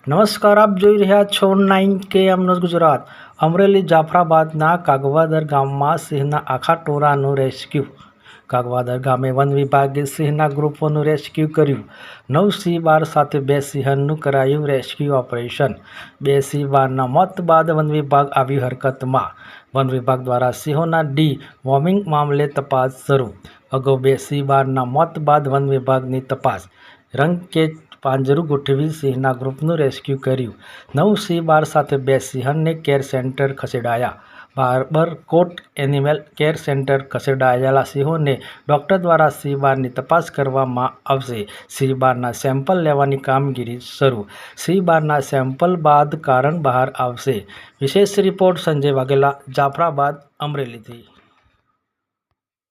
નમસ્કાર, આપ જોઈ રહ્યા છો 9KM ન્યૂઝ ગુજરાત। અમરેલી જાફરાબાદના કાગવાદર ગામમાં સિંહના આખા ટોળાનું રેસ્ક્યુ। કાગવાદર ગામે વન વિભાગે સિંહના ગ્રુપોનું રેસ્ક્યુ કર્યું। 9 સિંહ બાર સાથે 2 સિંહણનું કરાયું રેસ્ક્યુ ઓપરેશન। 2 સિંહ બારના મોત બાદ વન વિભાગ આવ્યું હરકતમાં। વન વિભાગ દ્વારા સિંહોના ડી-વોર્મિંગ મામલે તપાસ શરૂ। અગાઉ 2 સિંહ બારના મોત બાદ વન વિભાગની તપાસ રંગકે પાંજરું ગોઠવી સિંહના ગ્રુપનું રેસ્ક્યુ કર્યું। 9 સિંહ બાર સાથે 2 સિંહણને કેર સેન્ટર ખસેડાયા। બાબરકોટ એનિમલ કેર સેન્ટર ખસેડાયેલા સિંહોને ડોક્ટર દ્વારા સિંહ બારની તપાસ કરવામાં આવશે। સિંહ બારના સેમ્પલ લેવાની કામગીરી શરૂ। સિંહ બારના સેમ્પલ બાદ કારણ બહાર આવશે। વિશેષ રિપોર્ટ સંજય વાઘેલા, જાફરાબાદ, અમરેલીથી।